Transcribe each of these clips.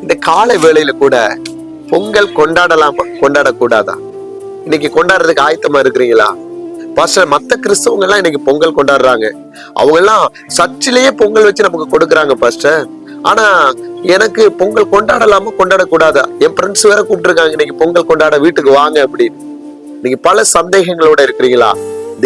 இந்த காலை வேளையில கூட பொங்கல் கொண்டாடலாமா கொண்டாடக்கூடாதா? இன்னைக்கு கொண்டாடுறதுக்கு ஆயத்தமா இருக்கிறீங்களா? பாஸ்டர், மத்த கிறிஸ்தவங்க எல்லாம் இன்னைக்கு பொங்கல் கொண்டாடுறாங்க. அவங்க எல்லாம் சர்ச்சிலேயே பொங்கல் வச்சு நமக்கு கொடுக்குறாங்க பாஸ்டர். ஆனா எனக்கு பொங்கல் கொண்டாடலாமா கொண்டாடக்கூடாதா? என் ஃப்ரெண்ட்ஸ் வேற கூப்பிட்டுருக்காங்க இன்னைக்கு பொங்கல் கொண்டாட, வீட்டுக்கு வாங்க அப்படின்னு. நீங்க பல சந்தேகங்களோட இருக்கிறீங்களா?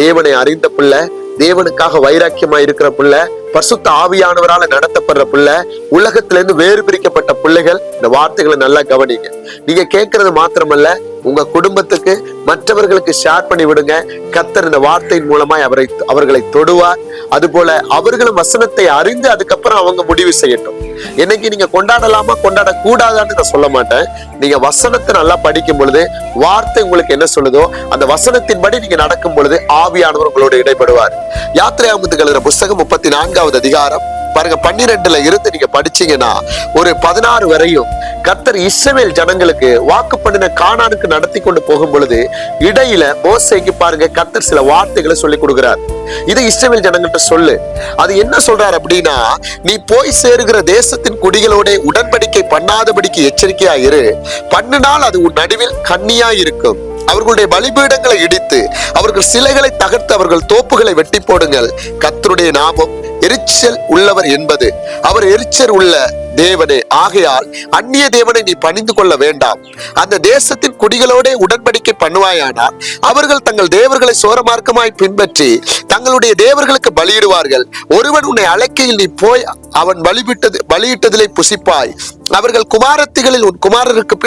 தேவனை அறிந்த பிள்ளை, தேவனுக்காக வைராக்கியமா இருக்கிற பிள்ளை, பரிசுத்த ஆவியானவரால நடத்தப்படுற பிள்ளை, உலகத்திலிருந்து வேறு பிரிக்கப்பட்ட பிள்ளைகள், இந்த வார்த்தைகளை நல்லா கவனிங்க. நீங்க கேட்கறது மாத்திரமல்ல, உங்க குடும்பத்துக்கு மற்றவர்களுக்கு ஷேர் பண்ணி விடுங்க. கர்த்தர் இந்த வார்த்தையின் மூலமாய் அவர்களை தொடுவார். அதுபோல அவர்களும் வசனத்தை அறிந்து அதுக்கப்புறம் அவங்க முடிவு செய்யட்டும். என்னைக்கு நீங்க கொண்டாடலாமா கொண்டாடக்கூடாதான்னு நான் சொல்ல மாட்டேன். நீங்க வசனத்தை நல்லா படிக்கும் பொழுது, வார்த்தை உங்களுக்கு என்ன சொல்லுதோ அந்த வசனத்தின்படி நீங்க நடக்கும் பொழுது ஆவியானவர் உங்களோடு இடைப்படுவார். யாத்திரையாகமத்துக்கு எழுதுற புஸ்தகம் 34வது அதிகாரம் பாருங்க, 12ல இருந்து நீங்க படிச்சீங்கன்னா ஒரு 16 வரையும் கர்த்தர் இஸ்ரவேல் ஜனங்களுக்கு வாக்கு பண்ணின கானானுக்கு நடத்தி கொண்டு போகும் பொழுது இடையில மோசேக்கு பாருங்க கர்த்தர் சில வார்த்தைகளை சொல்லி கொடுக்கிறார். இதை இஸ்ரவேல் ஜனங்கள்ட்ட சொல்லு. அது என்ன சொல்றார் அப்படின்னா, நீ போய் சேருகிற தேசத்தின் குடிகளோட உடன்படிக்கை பண்ணாதபடிக்கு எச்சரிக்கையா இரு. பண்ணினால் அது உன் நடுவில் கண்ணியா இருக்கும். அவர்களுடைய பலிபீடங்களை இடித்து அவர்கள் சிலைகளை தகர்த்து அவர்கள் தோப்புகளை வெட்டி போடுங்கள். கர்த்தருடைய நாமம் எரிச்சல் உள்ளவர் என்பது அவர் எரிச்சல் உள்ள தேவனே. ஆகையால் அந்நிய தேவனை நீ பணிந்து கொள்ள வேண்டாம். அந்த தேசத்தின் குடிகளோட உடன்படிக்கை பண்ணுவாயானால் அவர்கள் தங்கள் தேவர்களை சோரமார்க்கமாய் பின்பற்றி தங்களுடைய தேவர்களுக்கு பலியிடுவார்கள். ஒருவன் உன்னை அழைக்கையில் நீ போய் அவன் பலியிட்டதிலே புசிப்பாய். அவர்கள் குமாரத்திகளில் உன் குமாரருக்கு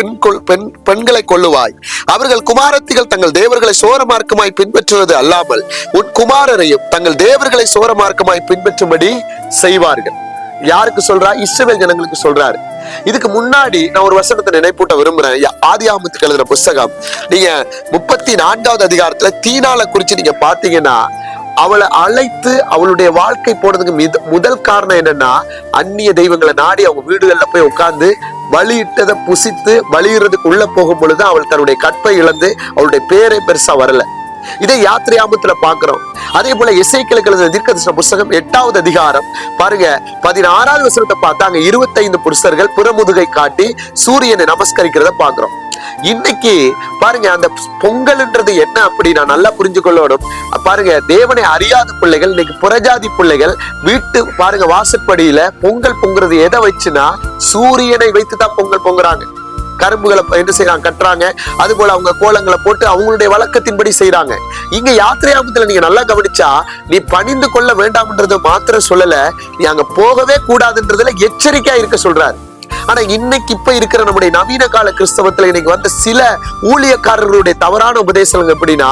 பெண்களை கொள்ளுவாய். அவர்கள் குமாரத்திகள் தங்கள் தேவர்களை சோரமார்க்கமாய் பின்பற்றுவது அல்லாமல் உன் குமாரரையும் தங்கள் தேவர்களை சோரமார்க்கமாய் பின்பற்றும்படி செய்வார்கள். யாருக்கு சொல்றா? இஸ்ரவேல் ஜனங்களுக்கு சொல்றாரு. இதுக்கு முன்னாடி நான் ஒரு வசனத்தை நினைப்பூட்ட விரும்புறேன். ஆதியாகமத்துக்கு எழுதுற புஸ்தகம் நீங்க 34வது அதிகாரத்துல தீனாளை குறிச்சு நீங்க பாத்தீங்கன்னா, அவளை அழைத்து அவளுடைய வாழ்க்கை போனதுக்கு முதல் காரணம் என்னன்னா, அந்நிய தெய்வங்களை நாடி அவங்க வீடுகள்ல போய் உட்கார்ந்து பலியிட்டதை புசித்து பலியிடுறதுக்கு உள்ள போகும் பொழுது அவள் தன்னுடைய கற்பை இழந்து அவளுடைய பேரை பெருசா வரல. இதை யாத்திரையாகமத்துல பாக்குறோம். அதே போல எசேக்கியேலுக்கு எழுதின தீர்க்கதரிசன புஸ்தகம் 8வது அதிகாரம் பாருங்க, 16வது வசனத்தை பார்த்தாங்க. 25 புருஷர்கள் புறமுதுகை காட்டி சூரியனை நமஸ்கரிக்கிறத பாக்குறோம். இன்னைக்கு பாருங்க, அந்த பொங்கல்ன்றது என்ன அப்படி நான் நல்லா புரிஞ்சு கொள்ளணும். பாருங்க, தேவனை அறியாத பிள்ளைகள் இன்னைக்கு புறஜாதி பிள்ளைகள் வீட்டு பாருங்க வாசற்படியில பொங்கல் பொங்குறது எதை வச்சுன்னா, சூரியனை வைத்துதான் பொங்கல் பொங்குறாங்க. கரும்புகளை என்ன செய்யறாங்க, கட்டுறாங்க. அது போல அவங்க கோலங்களை போட்டு அவங்களுடைய வழக்கத்தின்படி செய்யறாங்க. இங்க யாத்திரையாகமத்துல நீங்க நல்லா கவனிச்சா, நீ பணிந்து கொள்ள வேண்டாம்ன்றது மாத்திரம் சொல்லல, நீ அங்க போகவே கூடாதுன்றதுல எச்சரிக்கையா இருக்க சொல்றாரு. ஆனா இன்னைக்கு இப்ப இருக்கிற நம்முடைய நவீன கால கிறிஸ்தவத்துல இன்னைக்கு வந்த சில ஊழியக்காரர்களுடைய தவறான உபதேசங்கள் எப்படின்னா,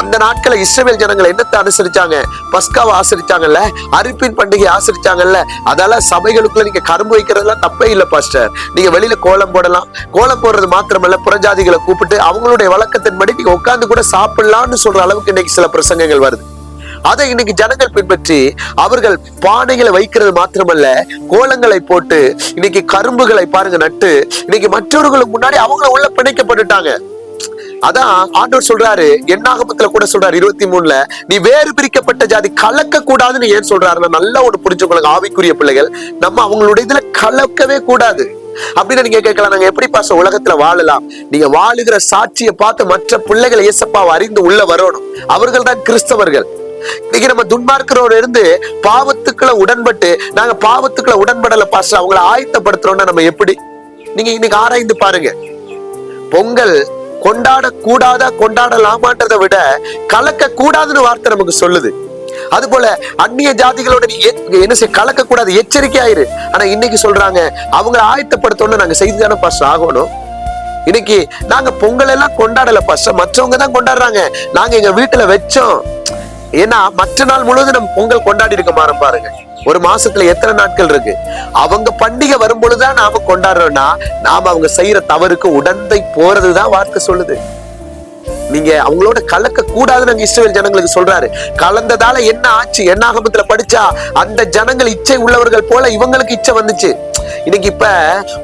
அந்த நாட்களை இஸ்ரவேல் ஜனங்களை என்னத்தை அனுசரிச்சாங்க? பஸ்காவை ஆசரிச்சாங்கல்ல, அரிப்பின் பண்டிகை ஆசரிச்சாங்கல்ல. அதெல்லாம் சபைகளுக்குள்ள நீங்க கரும்பு வைக்கிறதுலாம் தப்பே இல்லை பாஸ்டர். நீங்க வெளியில கோலம் போடலாம். கோலம் போடுறது மாத்திரமல்ல, புறஜாதிகளை கூப்பிட்டு அவங்களுடைய வழக்கத்தின்படி நீங்க உட்கார்ந்து கூட சாப்பிடலாம்னு சொல்ற அளவுக்கு இன்னைக்கு சில பிரசங்கங்கள் வருது. அதை இன்னைக்கு ஜனங்கள் பின்பற்றி அவர்கள் பானைகளை வைக்கிறது மாத்திரமல்ல, கோலங்களை போட்டு இன்னைக்கு கரும்புகளை பாருங்க நட்டு இன்னைக்கு மற்றவர்களுக்கு முன்னாடி அவங்கள உள்ள பிணைக்கப்பட்டுட்டாங்க. அதான் ஆண்டவர் சொல்றாரு, என்னாகமத்துல கூட சொல்றாரு 23ல, நீ வேறு பிரிக்கப்பட்ட ஜாதி கலக்க கூடாதுன்னு ஏன் சொல்றாருன்னா, நல்லா ஒண்ணு புரிஞ்சுக்கொள்ளுங்க ஆவிக்குரிய பிள்ளைகள், நம்ம அவங்களுடைய இதுல கலக்கவே கூடாது. அப்படின்னு நீங்க கேட்கலாம், நாங்க எப்படி பாச உலகத்துல வாழலாம்? நீங்க வாழுகிற சாட்சியை பார்த்து மற்ற பிள்ளைகள் இயேசப்பாவை அறிந்து உள்ள வரணும். அவர்கள் தான் கிறிஸ்தவர்கள். இன்னைக்கு நம்ம துன்மார்க்கரோட இருந்து பாவத்துக்களை உடன்பட்டு நாங்க பாவத்துக்களை உடன்படல பாஸ்டர், அவங்களை ஆயத்தப்படுத்துறோம்னா நம்ம எப்படி? நீங்க இன்னைக்கு ஆராய்ந்து பாருங்க. பொங்கல் கொண்டாட கூடாதா கொண்டாடலாமான்றதை விட கலக்க கூடாதுன்னு வார்த்தை நமக்கு சொல்லுது. அது போல அந்நிய ஜாதிகளோட நீ என்ன செய்ய கலக்க கூடாது, எச்சரிக்கையாயிரு. ஆனா இன்னைக்கு சொல்றாங்க அவங்களை ஆயத்தப்படுத்தணும்னு நாங்க செய்துதானே பாஸ்டர் ஆகணும். இன்னைக்கு நாங்க பொங்கல் எல்லாம் கொண்டாடல பாஸ்டர், மற்றவங்க தான் கொண்டாடுறாங்க. நாங்க எங்க வீட்டுல வச்சோம். ஏன்னா மற்ற நாள் முழுவதும் நம்ம பொங்கல் கொண்டாடி இருக்க மாறோம் பாருங்க. ஒரு மாசத்துல எத்தனை நாட்கள் இருக்கு? அவங்க பண்டிகை வரும் பொழுதுதான் நாம கொண்டாடுறோம்னா, நாம அவங்க செய்யற தவறுக்கு உடந்தை போறதுதான் வார்த்தை சொல்லுது. நீங்க அவங்களோட கலக்க கூடாதுன்னு நாங்க இஸ்ரவேல் ஜனங்களுக்கு சொல்றாரு. கலந்ததால என்ன ஆச்சு? என்னாகமத்துல படிச்சா அந்த ஜனங்கள் இச்சை உள்ளவர்கள் போல இவங்களுக்கு இச்சை வந்துச்சு. இன்னைக்கு இப்ப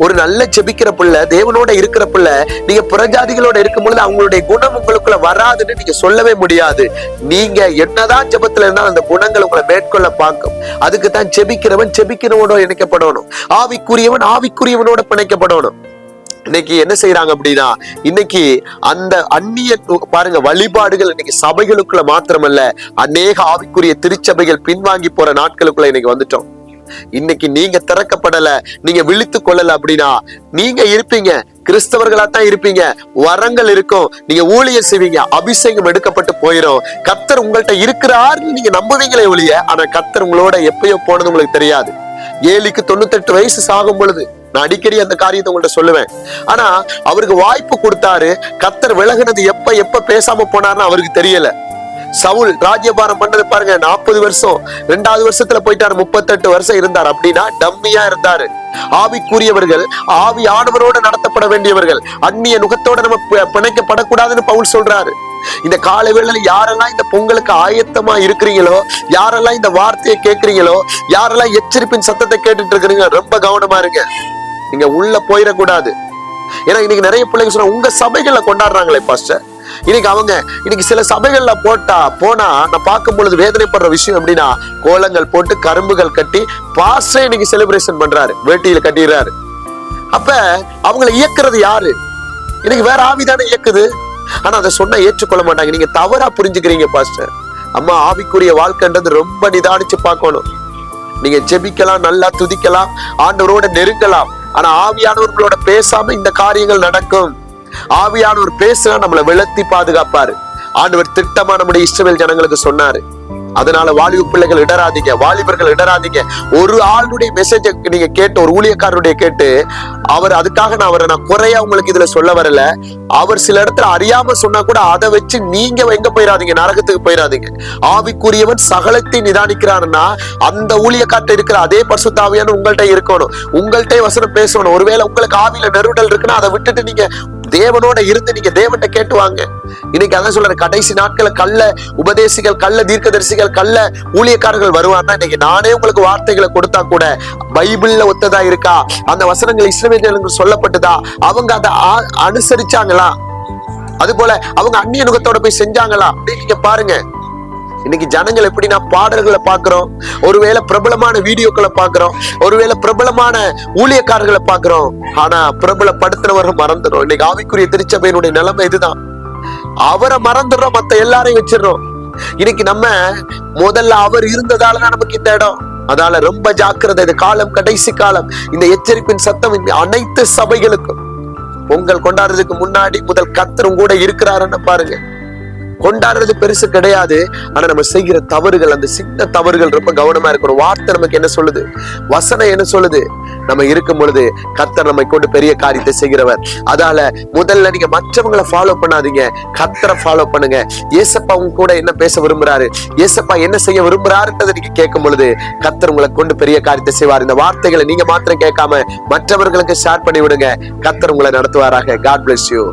ஒரு நல்ல ஜெபிக்கிற பிள்ளை, தேவனோட இருக்கிற பிள்ளை, நீங்க புறஜாதிகளோட இருக்கும் பொழுது அவங்களுடைய குணம் உங்களுக்குள்ள வராதுன்னு நீங்க சொல்லவே முடியாது. நீங்க என்னதான் ஜெபத்துல இருந்தாலும் அந்த குணங்கள் உங்களை மேற்கொள்ள பார்க்கும். அதுக்கு தான் ஜெபிக்கிறவன் ஜெபிக்கிறவனோட இணைக்கப்படணும், ஆவிக்குரியவன் ஆவிக்குரியவனோட பிணைக்கப்படணும். இன்னைக்கு என்ன செய்யறாங்க அப்படின்னா, இன்னைக்கு அந்த அந்நிய பாருங்க வழிபாடுகள் இன்னைக்கு சபைகளுக்குள்ள மாத்திரமல்ல, அநேக ஆவிக்குரிய திருச்சபைகள் பின்வாங்கி போற நாட்களுக்குள்ள இன்னைக்கு வந்துட்டோம். இன்னைக்கு நீங்க திறக்கப்படல, நீங்க விழித்து கொள்ளல அப்படின்னா, நீங்க இருப்பீங்க கிறிஸ்தவர்களா தான் இருப்பீங்க, வரங்கள் இருக்கும், நீங்க ஊழியர் செய்வீங்க, அபிஷேகம் எடுக்கப்பட்டு போயிடும். கர்த்தர் உங்கள்கிட்ட இருக்கிறாருன்னு நீங்க நம்புவீங்களே ஒழிய, ஆனா கர்த்தர் உங்களோட எப்பயோ போனது உங்களுக்கு தெரியாது. ஏலிக்கு 98 வயசு சாகும் பொழுது நான் அடிக்கடி அந்த காரியத்தை உங்கள்கிட்ட சொல்லுவேன். ஆனா அவருக்கு வாய்ப்பு கொடுத்தாரு. கர்த்தர் விலகுனது எப்ப பேசாம போனார்னு அவருக்கு தெரியல. சவுல் ராஜ்யபாரம் பண்ணது பாருங்க, 40 வருஷம், 2வது வருஷத்துல போயிட்டாரு, 38 வருஷம் இருந்தார். அப்படின்னா டம்மியா இருந்தாரு. ஆவிக்குரியவர்கள் ஆவியானவரோடு நடத்தப்பட வேண்டியவர்கள், அந்நிய நுகத்தோட நம்ம பிணைக்கப்படக்கூடாதுன்னு பவுல் சொல்றாரு. இந்த காலை வேளையில யாரெல்லாம் இந்த பொங்கலுக்கு ஆயத்தமா இருக்கிறீங்களோ, யாரெல்லாம் இந்த வார்த்தையை கேட்கிறீங்களோ, யாரெல்லாம் எச்சரிப்பின் சத்தத்தை கேட்டுட்டு இருக்கிறீங்க, ரொம்ப கவனமா இருங்க. நீங்க உள்ள போயிடக்கூடாது. ஏன்னா இன்னைக்கு நிறைய பிள்ளைங்க சொன்னா உங்க சபைகள்ல கொண்டாடுறாங்களே பாஸ்டர், இன்னைக்கு சில சபைகள்ல போனா நான் பார்க்கும் பொழுது வேதனைப்படுற விஷயம் அப்படின்னா, கோலங்கள் போட்டு கரும்புகள் கட்டி பாஸ்டர் இன்னைக்கு செலிப்ரேஷன் பண்றாரு, வேட்டியில கட்டிடுறாரு. அப்ப அவங்களை இயக்குறது யாரு? இன்னைக்கு வேற ஆவிதானே இயக்குது. ஆனா அதை சொன்னா ஏற்றுக்கொள்ள மாட்டாங்க. நீங்க தவறா புரிஞ்சுக்கிறீங்க பாஸ்டர். அம்மா, ஆவிக்குரிய வாழ்க்கைன்றது ரொம்ப நிதானிச்சு பார்க்கணும். நீங்க ஜெபிக்கலாம், நல்லா துதிக்கலாம், ஆண்டவரோட நெருங்கலாம். ஆனா ஆவியானவர்களோட பேசாம இந்த காரியங்கள் நடக்கும். ஆவியானவர் பேசினா நம்மளை விளத்தி பாதுகாப்பாரு. ஆண்டவர் திட்டமா நம்முடைய இஸ்ரவேல் ஜனங்களுக்கு சொன்னாரு. அதனால வாலிப பிள்ளைகள் இடராதீங்க, வாலிபர்கள் இடராதீங்க. ஒரு ஆளுடைய மெசேஜ் நீங்க கேட்டு, ஒரு ஊழியக்காரருடைய கேட்டு, அதுக்காக நான் குறையா உங்களுக்கு இதுல சொல்ல வரல. அவர் சில இடத்துல அறியாம சொன்னா கூட அதை வச்சு நீங்க எங்க போயிடாதீங்க, நரகத்துக்கு போயிடாதீங்க. ஆவிக்குரியவன் சகலத்தை நிதானிக்கிறான்னா அந்த ஊழியக்காரர்ட்ட இருக்கிற அதே பரிசுத்த ஆவியான உங்கள்கிட்ட இருக்கணும், உங்கள்கிட்ட வசனம் பேசணும். ஒருவேளை உங்களுக்கு ஆவியில நெருடல் இருக்குன்னா அதை விட்டுட்டு நீங்க தேவனோட இருந்து நீங்க தேவன்கிட்ட கேட்டுவாங்க. இன்னைக்கு அதான் சொல்றேன், கடைசி நாட்கள கள்ள உபதேசிகள், கள்ள தீர்க்கதரிசிகள், கள்ள ஊழியக்காரர்கள் வருவாங்கன்னா, இன்னைக்கு நானே உங்களுக்கு வார்த்தைகளை கொடுத்தா கூட பைபிள்ல ஒத்ததா இருக்கா, அந்த வசனங்கள் இஸ்ரவேலர்களுக்கு சொல்லப்பட்டதா, அவங்க அதை அனுசரிச்சாங்களா, அது போல அவங்க அந்நிய நுகத்தோட போய் செஞ்சாங்களா அப்படின்னு நீங்க பாருங்க. இன்னைக்கு ஜனங்கள் எப்படின்னா, பாடல்களை பாக்குறோம், ஒருவேளை பிரபலமான வீடியோக்களை பாக்குறோம், ஒருவேளை பிரபலமான ஊழியக்காரர்களை பாக்குறோம், ஆனா பிரபலப்படுத்தினவர்கள் மறந்துடும். இன்னைக்கு ஆவிக்குரிய திருச்சபையினுடைய நிலைமை இதுதான். அவரை மறந்துடுறோம், மத்த எல்லாரையும் வச்சிடறோம். இன்னைக்கு நம்ம முதல்ல அவர் இருந்ததாலதான் நமக்கு இந்த இடம். அதனால ரொம்ப ஜாக்கிரதை. இந்த காலம் கடைசி காலம். இந்த எச்சரிப்பின் சத்தம் அனைத்து சபைகளுக்கும். பொங்கல் கொண்டாடுறதுக்கு முன்னாடி முதல் கர்த்தர் கூட இருக்கிறாருன்னு பாருங்க. கொண்டாடுறது பெருசு கிடையாது, ஆனா நம்ம செய்கிற தவறுகள், அந்த சின்ன தவறுகள் ரொம்ப கவனமா இருக்கணும். வார்த்தை நமக்கு என்ன சொல்லுது, வசனம் என்ன சொல்லுது? நம்ம இருக்கும் பொழுது கர்த்தர் நம்மை கொண்டு பெரிய காரியத்தை செய்கிறவர். அதால முதல்ல நீங்க மற்றவங்களை ஃபாலோ பண்ணாதீங்க, கர்த்தரை ஃபாலோ பண்ணுங்க. ஏசப்பா உங்க கூட என்ன பேச விரும்புறாரு, ஏசப்பா என்ன செய்ய விரும்புறாருன்றதை நீங்க கேட்கும் பொழுது கர்த்தர் உங்களை கொண்டு பெரிய காரியத்தை செய்வார். இந்த வார்த்தைகளை நீங்க மாத்திரம் கேட்காம மற்றவர்களுக்கு ஷேர் பண்ணி விடுங்க. கர்த்தர் உங்களை நடத்துவாராக. God bless you.